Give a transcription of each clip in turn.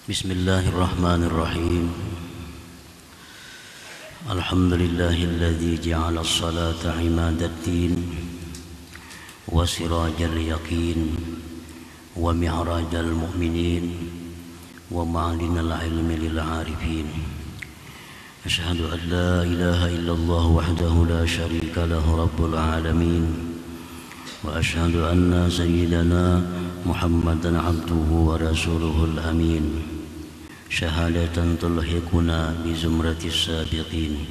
Bismillahirrahmanirrahim. Alhamdulillahilladzi ja'ala as-salata imadaddin wa sirajal yaqin wa mi'rajal mu'minin wa ma'linal ilmi lil 'arifin. Asyhadu an la ilaha illallah wahdahu la syarika lahu rabbul alamin. Wa asyhadu anna sayyidana Muhammadan abduhu wa rasuluhul amin. Syahadatan tulhiquna bi zumratis sabiqin.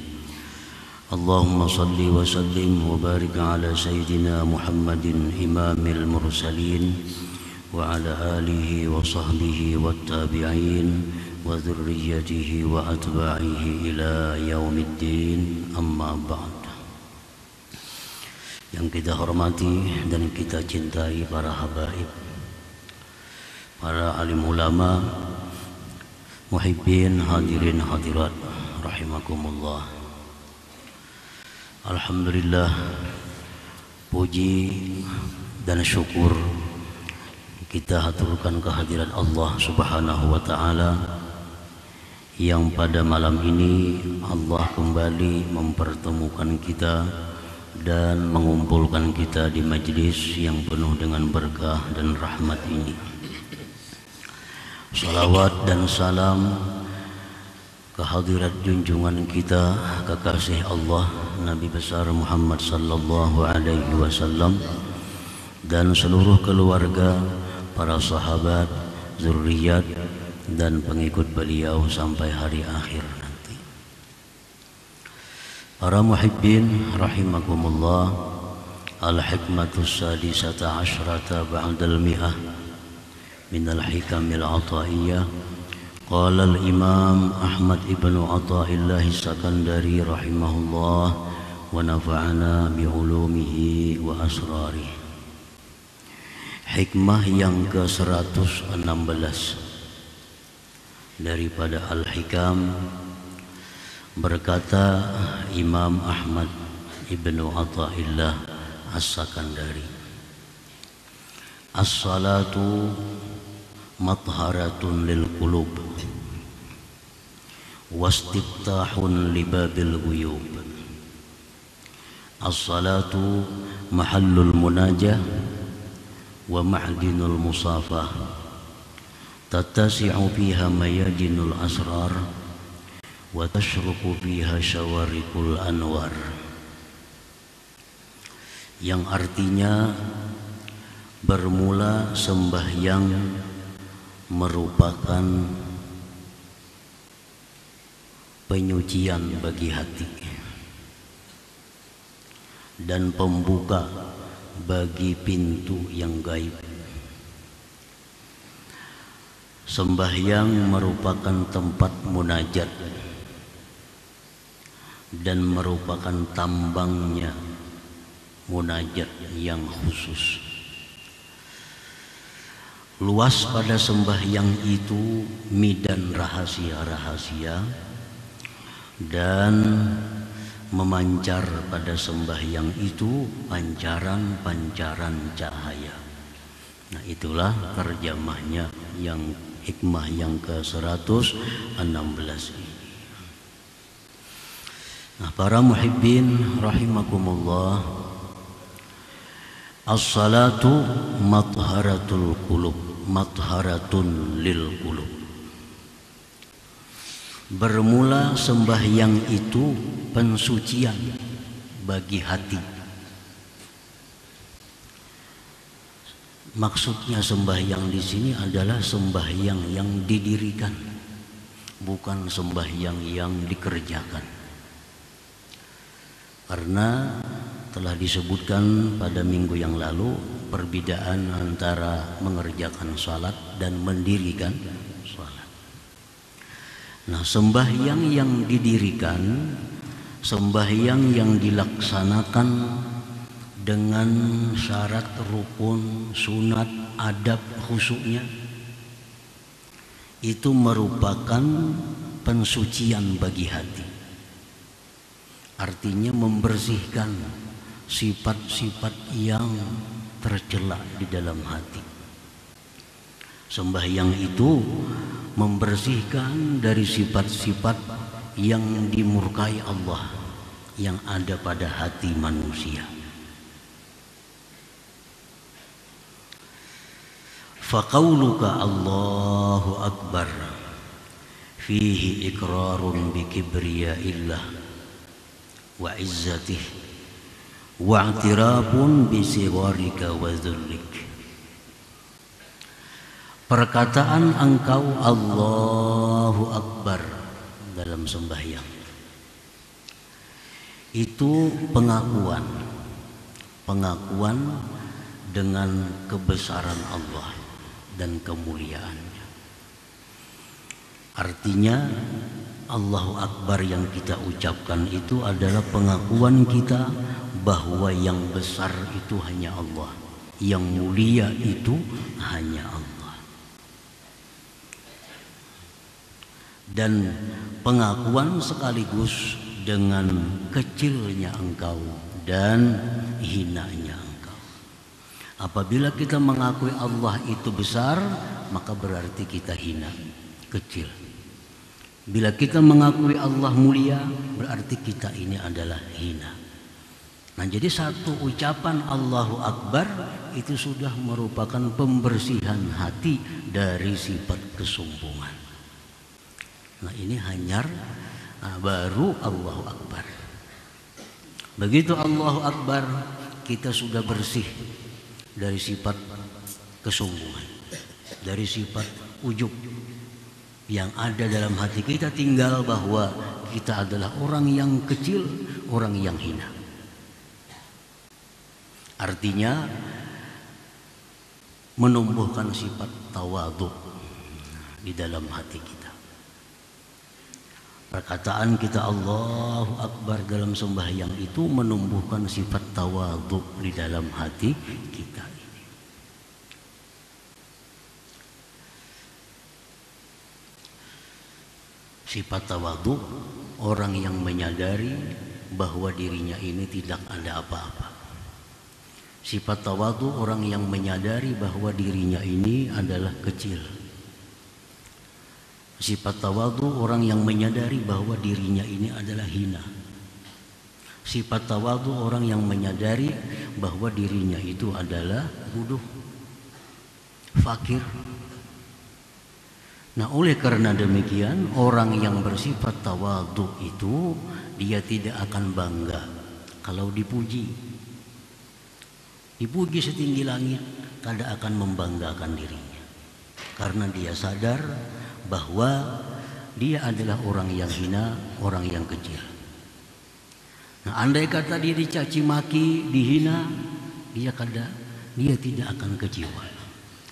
Allahumma salli wa sallim wa barik ala sayyidina Muhammadin imamil mursalin wa ala alihi wa sahbihi wat tabi'in wa dzurriyyatihi wa atba'ihi ila yaumiddin, amma ba'd. Yang kita hormati dan kita cintai para habaib, para alim ulama, muhibbin, hadirin hadirat rahimakumullah. Alhamdulillah, puji dan syukur kita haturkan kehadiran Allah Subhanahu wa taala yang pada malam ini Allah kembali mempertemukan kita dan mengumpulkan kita di majlis yang penuh dengan berkah dan rahmat ini. Salawat dan salam kehadirat junjungan kita, kekasih Allah Nabi besar Muhammad sallallahu alaihi wasallam dan seluruh keluarga, para sahabat, zuriat dan pengikut beliau sampai hari akhir nanti. Para muhibbin rahimakumullah, al-hikmatus sadisata asyrata ba'dal mi'ah min al-hikamil ataiyah. Qala al-imam Ahmad ibnu Athaillah Sakandari rahimahullah wa nafa'ana bi ulumihi wa asrarihi. Hikmah yang ke-116 daripada Al-Hikam, berkata Imam Ahmad ibnu Athaillah As-Sakandari, as-salatu matharatun lil qulub wastiftahun libabil ghuyub. As-salatu mahallul munajah wa ma'dinul musafah, tattasi'u fiha mayadinul asrar wa tashruqu fiha syawarikul anwar. Yang artinya, bermula sembahyang merupakan penyucian bagi hati dan pembuka bagi pintu yang gaib. Sembahyang merupakan tempat munajat dan merupakan tambangnya munajat yang khusus. Luas pada sembahyang itu midan rahasia-rahasia dan memancar pada sembahyang itu pancaran-pancaran cahaya. Nah, itulah terjemahnya yang hikmah yang ke-116 ini. Nah, para muhibbin rahimakumullah, as-salatu mathharatul qulub, matharatun lil qulub. Bermula sembahyang itu pensucian bagi hati. Maksudnya sembahyang di sini adalah sembahyang yang didirikan, bukan sembahyang yang dikerjakan. Karena telah disebutkan pada minggu yang lalu perbedaan antara mengerjakan salat dan mendirikan salat. Nah, sembahyang yang didirikan, sembahyang yang dilaksanakan dengan syarat rukun, sunat, adab khusyuknya, itu merupakan pensucian bagi hati. Artinya membersihkan sifat-sifat yang tercela di dalam hati. Sembahyang itu membersihkan dari sifat-sifat yang dimurkai Allah yang ada pada hati manusia. Faqauluka Allahu Akbar fihi iqrarun bi kibriya'illah wa izzatih wa i'tirafun bi sigharika wa dhullik. Perkataan engkau Allahu Akbar dalam sembahyang itu pengakuan dengan kebesaran Allah dan kemuliaannya. Artinya Allahu Akbar yang kita ucapkan itu adalah pengakuan kita bahwa yang besar itu hanya Allah, yang mulia itu hanya Allah. Dan pengakuan sekaligus dengan kecilnya engkau dan hinanya engkau. Apabila kita mengakui Allah itu besar, maka berarti kita hina, kecil. Bila kita mengakui Allah mulia, berarti kita ini adalah hina. Nah, jadi satu ucapan Allahu Akbar itu sudah merupakan pembersihan hati dari sifat kesombongan. Nah, ini hanyar, baru Allahu Akbar. Begitu Allahu Akbar, kita sudah bersih dari sifat kesombongan, dari sifat ujub yang ada dalam hati kita. Tinggal bahwa kita adalah orang yang kecil, orang yang hina. Artinya menumbuhkan sifat tawadhu di dalam hati kita. Perkataan kita Allahu Akbar dalam sembahyang itu menumbuhkan sifat tawadhu di dalam hati kita ini. Sifat tawadhu orang yang menyadari bahwa dirinya ini tidak ada apa-apa. Sifat tawadhu orang yang menyadari bahwa dirinya ini adalah kecil. Sifat tawadhu orang yang menyadari bahwa dirinya ini adalah hina. Sifat tawadhu orang yang menyadari bahwa dirinya itu adalah bodoh, fakir. Nah, oleh karena demikian, orang yang bersifat tawadhu itu dia tidak akan bangga kalau dipuji. Dipuji setinggi langit, tidak akan membanggakan dirinya. Karena dia sadar bahwa dia adalah orang yang hina, orang yang kecil. Nah, andai kata dia dicaci maki, dihina, dia tidak akan kecewa.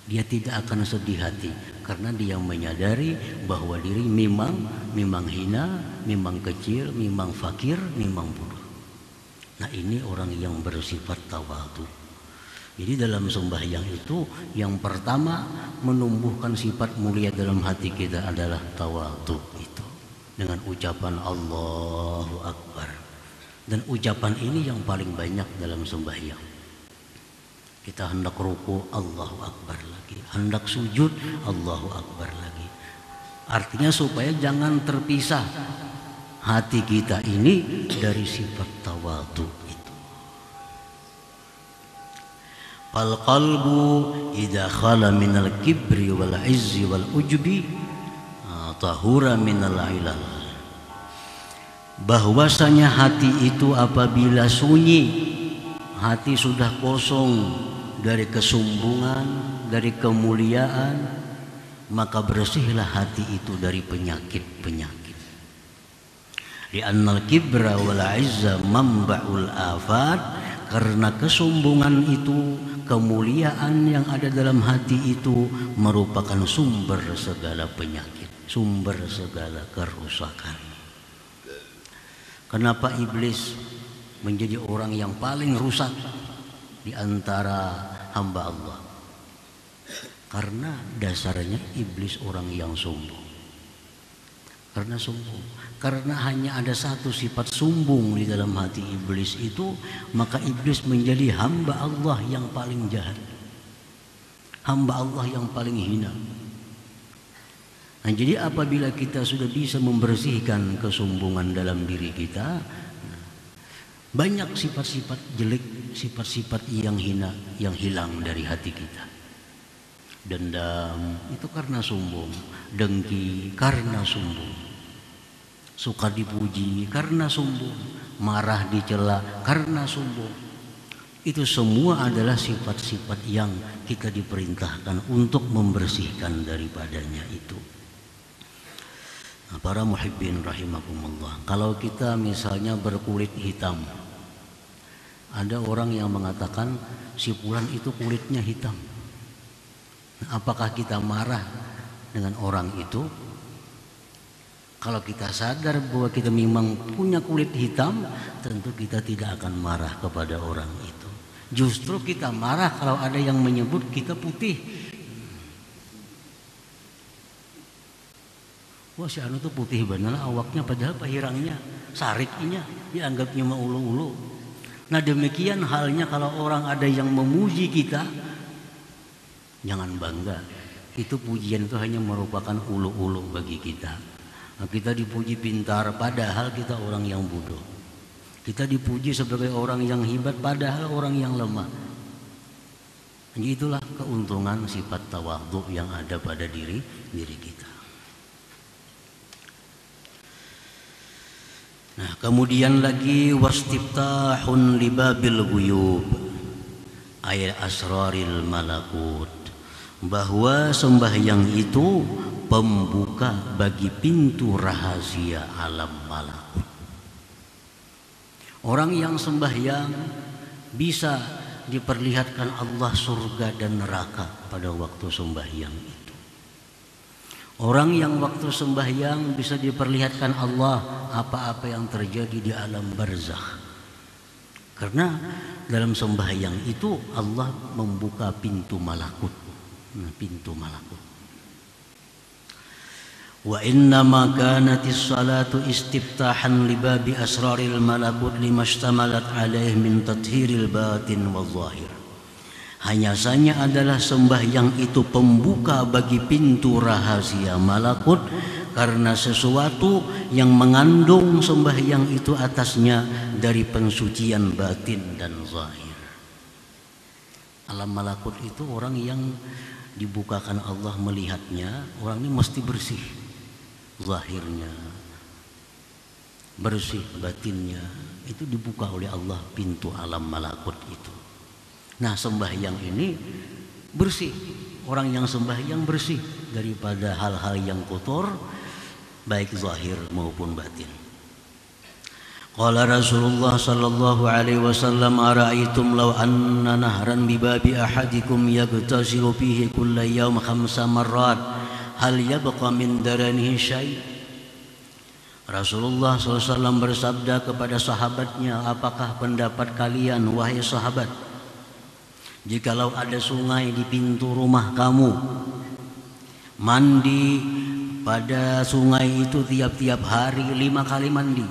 Dia tidak akan sedih hati karena dia menyadari bahwa diri memang hina, memang kecil, memang fakir, memang bodoh. Nah, ini orang yang bersifat tawadhu. Jadi dalam sembahyang itu yang pertama menumbuhkan sifat mulia dalam hati kita adalah tawadhu itu dengan ucapan Allahu Akbar. Dan ucapan ini yang paling banyak dalam sembahyang. Kita hendak ruku Allahu Akbar lagi, hendak sujud Allahu Akbar lagi. Artinya supaya jangan terpisah hati kita ini dari sifat tawadhu. Fal qalbu idza khala minal kibri wal izzi wal ujbi tahura minal ilal. Bahwasanya hati itu apabila sunyi, hati sudah kosong dari kesombongan, dari kemuliaan, maka bersihlah hati itu dari penyakit-penyakit. Di annal kibra wal izza manba'ul afat, karena kesombongan itu, kemuliaan yang ada dalam hati itu merupakan sumber segala penyakit, sumber segala kerusakan. Kenapa iblis menjadi orang yang paling rusak di antara hamba Allah? Karena dasarnya iblis orang yang sombong. Karena sombong, karena hanya ada satu sifat sombong di dalam hati iblis itu, maka iblis menjadi hamba Allah yang paling jahat, hamba Allah yang paling hina. Nah, jadi apabila kita sudah bisa membersihkan kesombongan dalam diri kita, banyak sifat-sifat jelek, sifat-sifat yang hina yang hilang dari hati kita. Dendam itu karena sombong, dengki karena sombong, suka dipuji karena sombong, marah dicela karena sombong. Itu semua adalah sifat-sifat yang kita diperintahkan untuk membersihkan daripadanya itu. Nah, para muhibbin rahimakumullah, kalau kita misalnya berkulit hitam, ada orang yang mengatakan si fulan itu kulitnya hitam. Nah, apakah kita marah dengan orang itu? Kalau kita sadar bahwa kita memang punya kulit hitam, tentu kita tidak akan marah kepada orang itu. Justru kita marah kalau ada yang menyebut kita putih. Wah, si anu tuh putih bener awaknya, padahal pahirangnya, sariknya dianggapnya mah ulu-ulu. Nah, demikian halnya kalau orang ada yang memuji kita, jangan bangga. Itu pujian itu hanya merupakan ulu-ulu bagi kita. Nah, kita dipuji pintar padahal kita orang yang bodoh. Kita dipuji sebagai orang yang hebat padahal orang yang lemah. Jadi itulah keuntungan sifat tawadhu yang ada pada diri kita. Nah, kemudian lagi wastiftahun libabil ghuyub ay asraril malakut, bahwa sembahyang itu pembuka bagi pintu rahasia alam malakut. Orang yang sembahyang bisa diperlihatkan Allah surga dan neraka pada waktu sembahyang itu. Orang yang waktu sembahyang bisa diperlihatkan Allah apa-apa yang terjadi di alam barzakh. Karena dalam sembahyang itu Allah membuka pintu malakut. Pintu malakut. Wa inna ma kanatis salatu istiftahan libabi asraril malakut limashtamalat alaih min tathhiril batin wa zahir. Hanya saja adalah sembahyang itu pembuka bagi pintu rahasia malakut, karena sesuatu yang mengandung sembahyang itu atasnya dari pensucian batin dan zahir. Alam malakut itu orang yang dibukakan Allah melihatnya, orang ini mesti bersih zahirnya, bersih batinnya, itu dibuka oleh Allah pintu alam malakut itu. Nah, sembahyang ini bersih, orang yang sembahyang bersih daripada hal-hal yang kotor baik zahir maupun batin. Qala Rasulullah sallallahu alaihi wasallam, ara'aitum law anna nahran bi babi ahadikum yaghtasilu fihi kulla yawm 5 marrat hal yabqa min daranihi syai'. Rasulullah SAW bersabda kepada sahabatnya, apakah pendapat kalian wahai sahabat, jikalau ada sungai di pintu rumah kamu, mandi pada sungai itu tiap-tiap hari 5 kali mandi,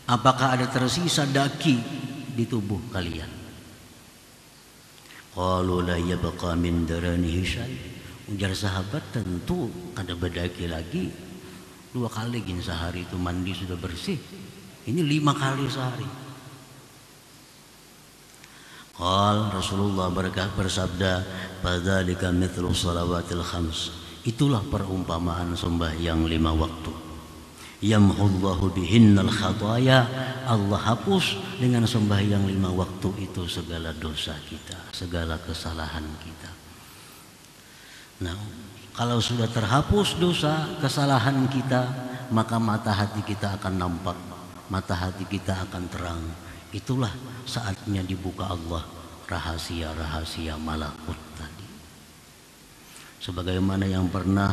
apakah ada tersisa daki di tubuh kalian? Qalu la yabqa min daranihi syai'. Ujar sahabat, tentu ada bedaki lagi. 2 kali gini sehari itu mandi sudah bersih, ini 5 kali sehari. Qal Rasulullah bersabda, fadzalika mithlu shalawatil khams. Itulah perumpamaan sembahyang 5 waktu. Yamhullahu bihinnal khataya. Allah hapus dengan sembahyang 5 waktu itu segala dosa kita, segala kesalahan kita. Nah, kalau sudah terhapus dosa kesalahan kita, maka mata hati kita akan nampak, mata hati kita akan terang. Itulah saatnya dibuka Allah rahasia-rahasia malakut tadi. Sebagaimana yang pernah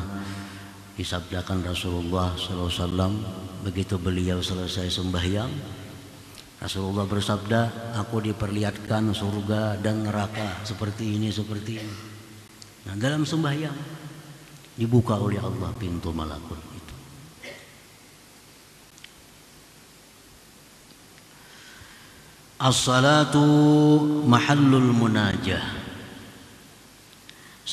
disabdakan Rasulullah SAW, begitu beliau selesai sembahyang, Rasulullah bersabda, aku diperlihatkan surga dan neraka seperti ini, seperti ini. Nah, dalam sembahyang dibuka oleh Allah pintu malakut itu. As-salatu mahallul munajah.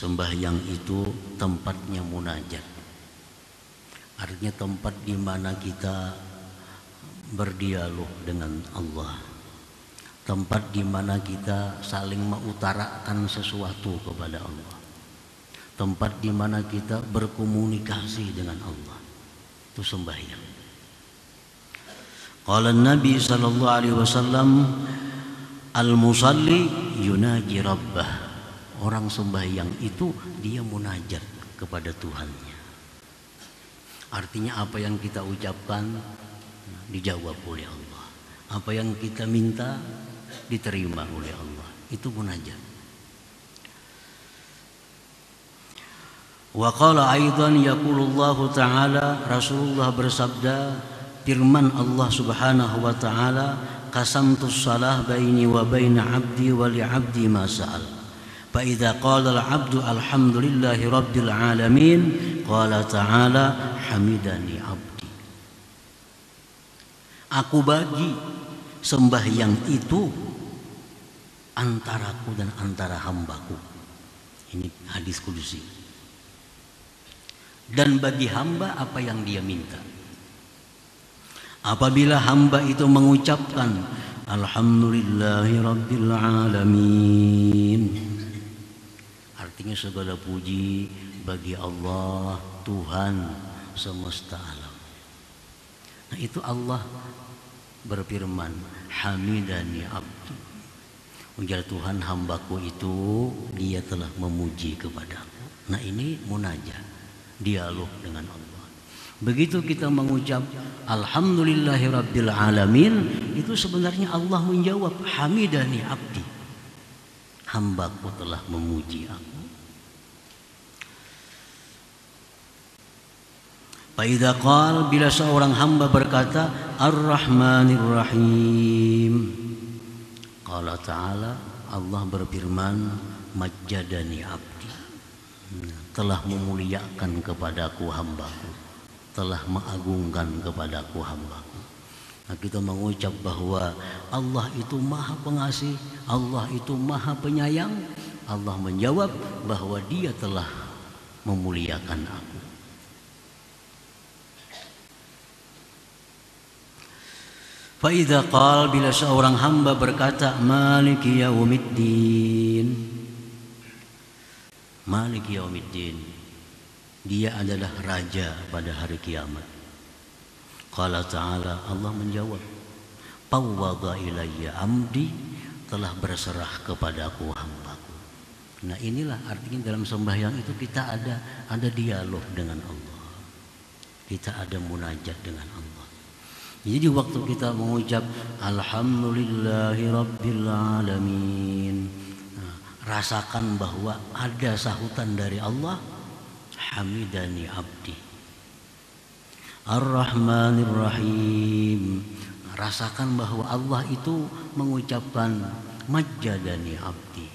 sembahyang itu tempatnya munajat. Artinya tempat di mana kita berdialog dengan Allah. Tempat di mana kita saling mengutarakan sesuatu kepada Allah. Tempat di mana kita berkomunikasi dengan Allah. Itu sembahyang. Qala Nabi sallallahu alaihi wasallam, al-musalli yunaji rabbah. Orang sembahyang itu dia munajat kepada Tuhannya. Artinya apa yang kita ucapkan dijawab oleh Allah. Apa yang kita minta diterima oleh Allah. Itu munajat. Wa qala aidan yaqulullahu ta'ala, Rasulullah bersabda, firman Allah Subhanahu wa ta'ala, qasamtus salah baini wa baina 'abdi wa li 'abdi ma sa'al. Fa idza qala al-'abdu alhamdulillahi rabbil alamin, qala ta'ala hamidani 'abdi. Aku bagi sembahyang itu antaraku dan antara hambaku. Ini hadis kudusi. Dan bagi hamba apa yang dia minta. Apabila hamba itu mengucapkan alhamdulillahi rabbil alamin, artinya segala puji bagi Allah Tuhan semesta alam. Nah itu Allah berfirman, hamidani abdi. Ujar Tuhan, hambaku itu dia telah memuji kepadaku. Nah ini munajat, dialog dengan Allah. Begitu kita mengucap alhamdulillahi rabbil alamin, itu sebenarnya Allah menjawab hamidani abdi, hambaku telah memuji aku. Fa idza qala, bila seorang hamba berkata ar-rahmanir rahim, qala ta'ala, Allah berfirman majjadani abdi, telah memuliakan kepadaku hambaku, telah mengagungkan kepadaku hambaku. Nah, kita mengucap bahwa Allah itu maha pengasih, Allah itu maha penyayang. Allah menjawab bahwa dia telah memuliakan aku. Fa idza qala, bila seorang hamba berkata maliki yaumiddin, maliki yaumiddin, dia adalah raja pada hari kiamat. Qala ta'ala, Allah menjawab fawwadha ilayya amdi, telah berserah kepadaku hambaku. Nah inilah artinya dalam sembahyang itu kita ada dialog dengan Allah, kita ada munajat dengan Allah. Jadi waktu kita mengucap alhamdulillahi rabbil alamin, nah, rasakan bahwa ada sahutan dari Allah, hamidani abdi. Ar-Rahmanir Rahim, rasakan bahwa Allah itu mengucapkan majjadani abdi.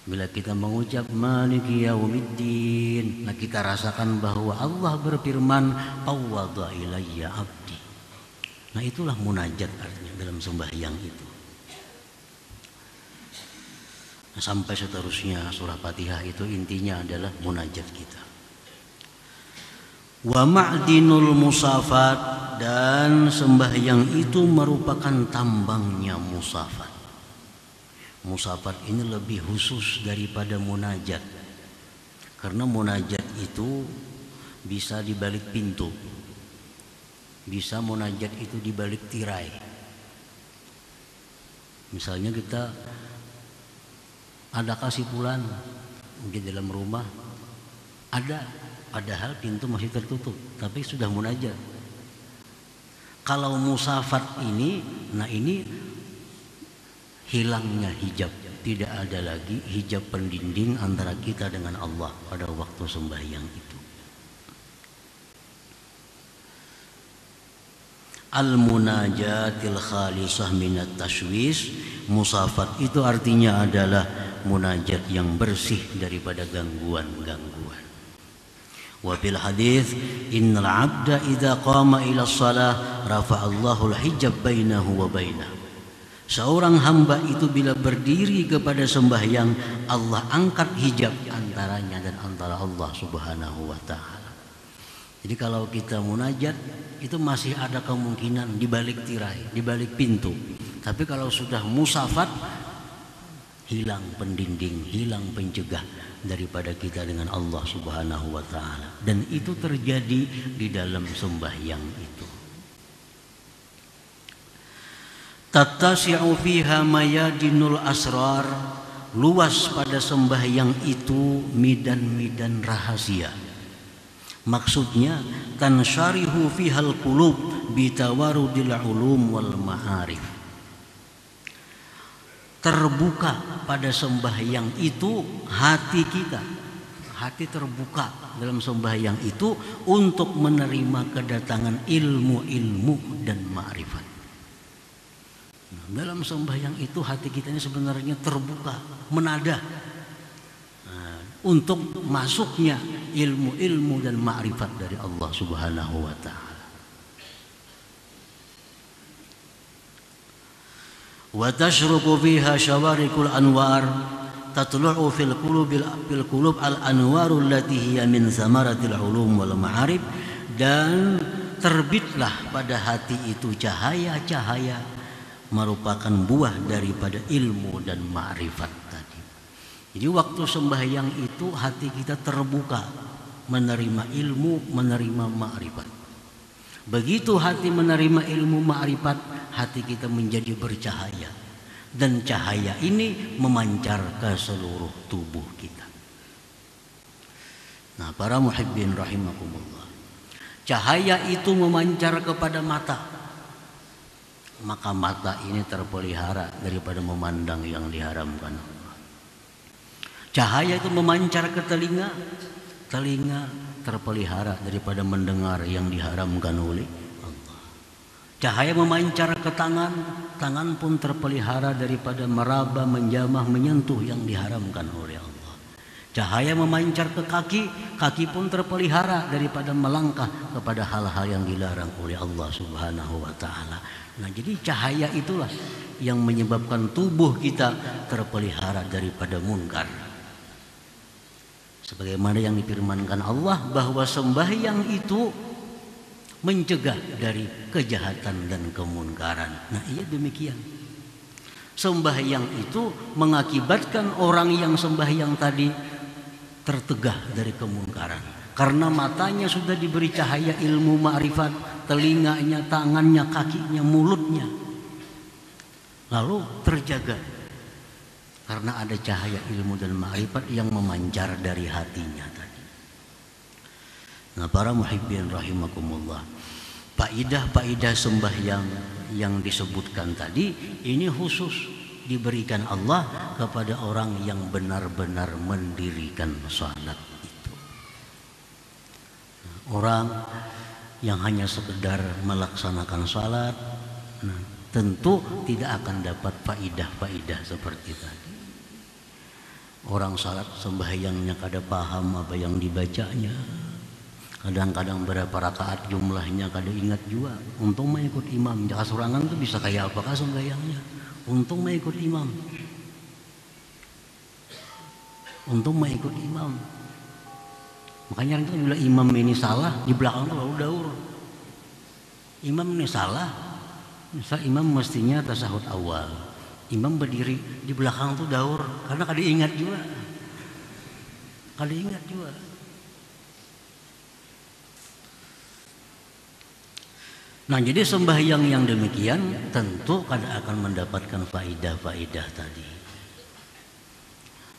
Bila kita mengucap maliki yaumiddin, nah kita rasakan bahwa Allah berfirman fawwadha ilayya abdi. Nah itulah munajat artinya dalam sembahyang itu. Nah, sampai seterusnya surah Fatihah itu intinya adalah munajat kita. Wa ma'dinul musafat, dan sembahyang itu merupakan tambangnya musafat. Musafat ini lebih khusus daripada munajat, karena munajat itu bisa di balik pintu, bisa munajat itu di balik tirai. Misalnya kita ada kesimpulan di dalam rumah, ada, padahal pintu masih tertutup, tapi sudah munajat. Kalau musafat ini, nah ini hilangnya hijab, tidak ada lagi hijab pendinding antara kita dengan Allah pada waktu sembahyang itu. Al-munajatil khalisah minat tashwis, musafat itu artinya adalah munajat yang bersih daripada gangguan-gangguan. Wa bil hadis innal 'abda idza qama ila shalah rafa'allahu al-hijab bainahu wa bainah. Seorang hamba itu bila berdiri kepada sembahyang, Allah angkat hijab antaranya dan antara Allah Subhanahu wa taala. Jadi kalau kita munajat itu masih ada kemungkinan di balik tirai, di balik pintu. Tapi kalau sudah musafat, hilang pendinding, hilang pencegah daripada kita dengan Allah Subhanahu wa taala. Dan itu terjadi di dalam sembahyang itu. Tattasi'u fiha mayadinul asrar, luas pada sembahyang itu midan-midan rahasia. Maksudnya tansyarihu fihal qulub bitawarudil ulum wal ma'arif. Terbuka pada sembahyang itu hati kita. Hati terbuka dalam sembahyang itu untuk menerima kedatangan ilmu-ilmu dan ma'rifat. Dalam sembahyang itu hati kita ini sebenarnya terbuka, menadah untuk masuknya ilmu-ilmu dan ma'rifat dari Allah Subhanahu wa taala. Wa tashruqu fiha syawarikul anwar tatlu'u fil qulub al anwarul lati hiya min samaratil ulum wal ma'arif, dan terbitlah pada hati itu cahaya-cahaya merupakan buah daripada ilmu dan ma'rifat tadi. Jadi waktu sembahyang itu hati kita terbuka menerima ilmu, menerima ma'rifat. Begitu hati menerima ilmu ma'rifat, hati kita menjadi bercahaya, dan cahaya ini memancar ke seluruh tubuh kita. Nah, para muhibbin rahimakumullah, cahaya itu memancar kepada mata, maka mata ini terpelihara daripada memandang yang diharamkan Allah. Cahaya itu memancar ke telinga, telinga terpelihara daripada mendengar yang diharamkan oleh Allah. Cahaya memancar ke tangan, tangan pun terpelihara daripada meraba, menjamah, menyentuh yang diharamkan oleh Allah. Cahaya memancar ke kaki, kaki pun terpelihara daripada melangkah kepada hal-hal yang dilarang oleh Allah Subhanahu wa taala. Nah, jadi cahaya itulah yang menyebabkan tubuh kita terpelihara daripada munkar. Sebagaimana yang difirmankan Allah bahwa sembahyang itu mencegah dari kejahatan dan kemunkaran. Nah, iya demikian. Sembahyang itu mengakibatkan orang yang sembahyang tadi tertegah dari kemunkaran. Karena matanya sudah diberi cahaya ilmu ma'rifat, telinganya, tangannya, kakinya, mulutnya, lalu terjaga karena ada cahaya ilmu dan ma'rifat yang memancar dari hatinya tadi. Nah, para muhibbin rahimakumullah, faidah-faidah sembahyang yang disebutkan tadi ini khusus diberikan Allah kepada orang yang benar-benar mendirikan salat. Orang yang hanya sekedar melaksanakan salat, nah, tentu tidak akan dapat faidah-faidah seperti tadi. Orang salat sembahyangnya kada paham apa yang dibacanya, kadang-kadang berapa rakaat jumlahnya kada ingat juga. Untung mah ikut imam, jika sorangan tuh bisa kayak apakah sembahyangnya. Untung mah ikut imam, untung mah ikut imam. Makanya itu bila imam ini salah, di belakang itu lalu daur. Imam ini salah, misal imam mestinya tasahud awal, imam berdiri di belakang itu daur, karena kada ingat juga, kada ingat juga. Nah, jadi sembahyang yang demikian tentu kada akan mendapatkan faidah-faidah tadi.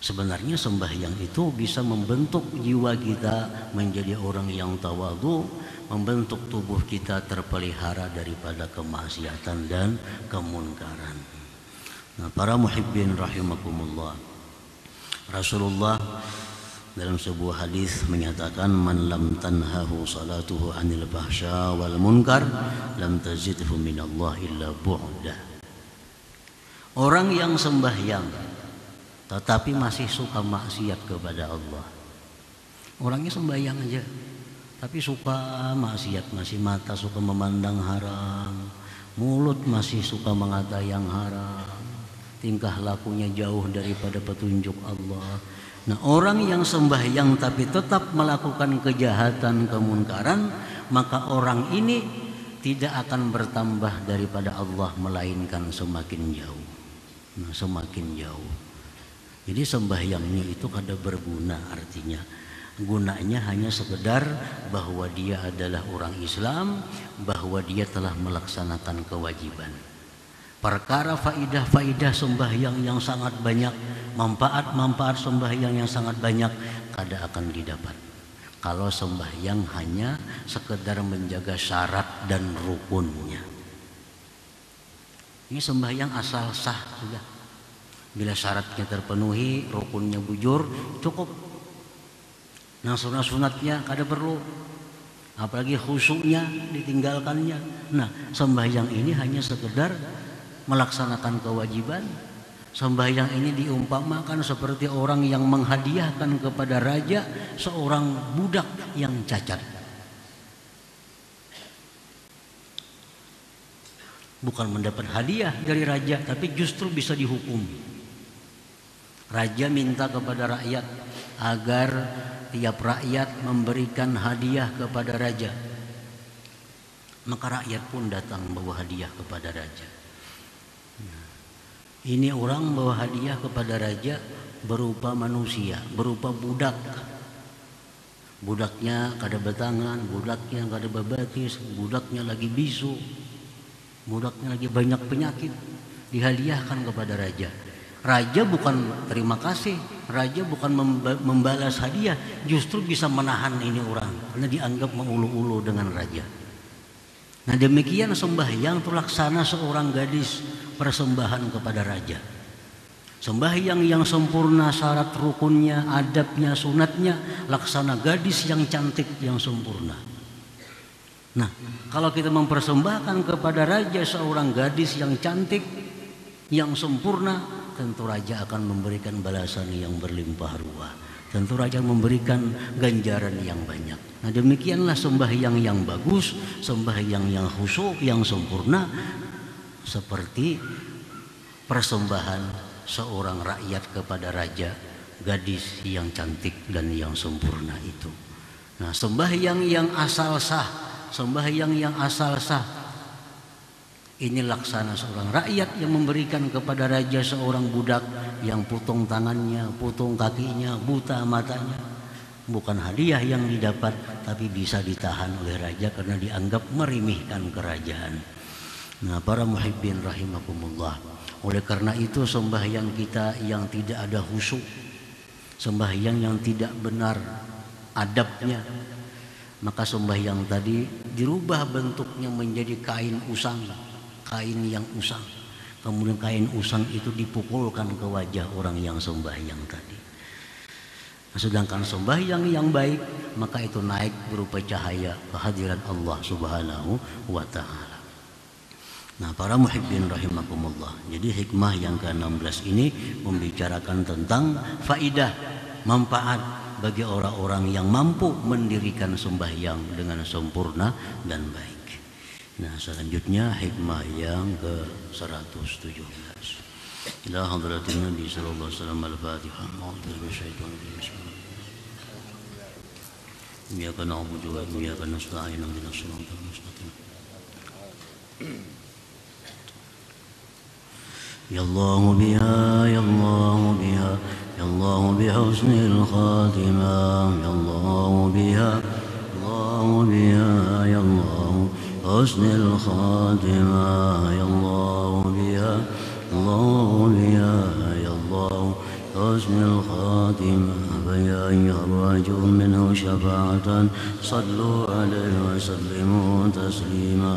Sebenarnya sembahyang itu bisa membentuk jiwa kita menjadi orang yang tawadhu, membentuk tubuh kita terpelihara daripada kemaksiatan dan kemunkaran. Nah, para muhibbin rahimakumullah, Rasulullah dalam sebuah hadis menyatakan, man lam tanhahu salatuhu anil fahsya wal munkar lam tazidhu minallah illa bu'da. Orang yang sembahyang tetapi masih suka maksiat kepada Allah, orangnya sembahyang aja tapi suka maksiat, masih mata suka memandang haram, mulut masih suka mengata yang haram, tingkah lakunya jauh daripada petunjuk Allah. Nah, orang yang sembahyang tapi tetap melakukan kejahatan, kemunkaran, maka orang ini tidak akan bertambah daripada Allah, melainkan semakin jauh. Nah, semakin jauh. Jadi sembahyangnya itu kada berguna, artinya gunanya hanya sekedar bahwa dia adalah orang Islam, bahwa dia telah melaksanakan kewajiban. Perkara faidah-faidah sembahyang yang sangat banyak, manfaat-manfaat sembahyang yang sangat banyak kada akan didapat kalau sembahyang hanya sekedar menjaga syarat dan rukunnya. Ini sembahyang asal sah sudah. Bila syaratnya terpenuhi, rukunnya bujur, cukup. Nah, sunat-sunatnya kada perlu, apalagi khusyuknya ditinggalkannya. Nah, sembahyang ini hanya sekedar melaksanakan kewajiban. Sembahyang ini diumpamakan seperti orang yang menghadiahkan kepada raja seorang budak yang cacat. Bukan mendapat hadiah dari raja, tapi justru bisa dihukum. Raja minta kepada rakyat agar tiap rakyat memberikan hadiah kepada raja. Maka rakyat pun datang bawa hadiah kepada raja. Ini orang bawa hadiah kepada raja berupa manusia, berupa budak. Budaknya kada betangan, budaknya kada bebatis, budaknya lagi bisu, budaknya lagi banyak penyakit, dihadiahkan kepada raja. Raja bukan terima kasih, raja bukan membalas hadiah, justru bisa menahan ini orang karena dianggap mengulu-ulu dengan raja. Nah, demikian sembahyang itu laksana seorang gadis persembahan kepada raja. Sembahyang yang sempurna, syarat rukunnya, adabnya, sunatnya, laksana gadis yang cantik yang sempurna. Nah, kalau kita mempersembahkan kepada raja seorang gadis yang cantik, yang sempurna, tentu raja akan memberikan balasan yang berlimpah ruah. Tentu raja memberikan ganjaran yang banyak. Nah, demikianlah sembahyang yang bagus, sembahyang yang khusyuk, yang sempurna, seperti persembahan seorang rakyat kepada raja, gadis yang cantik dan yang sempurna itu. Nah, sembahyang yang asal sah, sembahyang yang asal sah, ini laksana seorang rakyat yang memberikan kepada raja seorang budak yang putung tangannya, putung kakinya, buta matanya. Bukan hadiah yang didapat, tapi bisa ditahan oleh raja karena dianggap meremehkan kerajaan. Nah, para muhibbin rahimakumullah, oleh karena itu sembahyang kita yang tidak ada khusyuk, sembahyang yang tidak benar adabnya, maka sembahyang tadi dirubah bentuknya menjadi kain usang, kain yang usang. Kemudian kain usang itu dipukulkan ke wajah orang yang sembahyang tadi. Nah, sedangkan sembahyang yang baik, maka itu naik berupa cahaya kehadiran Allah Subhanahu wa Ta'ala. Nah, para muhibbin rahimakumullah, jadi hikmah yang ke-16 ini membicarakan tentang faidah, manfaat bagi orang-orang yang mampu mendirikan sembahyang dengan sempurna dan baik. Nah, selanjutnya hikmah yang ke-117. Ila hadratin Nabi sallallahu alaihi wasallam al-Fatihah. A'udzu bisyaitonir rajim. Iyyaka na'budu wa iyyaka nasta'in. Ihdinas siratal mustaqim. Ya Allah biha, ya Allah biha, ya Allah bihusnil khatimah. Ya Allah biha, Allah biha, ya Allah husnil khatimah. Ya Allah biha, Allah biha, ya Allah husnil khatimah. فيا أيها الراجون منه شفاعة صلوا عليه وسلموا تسليما.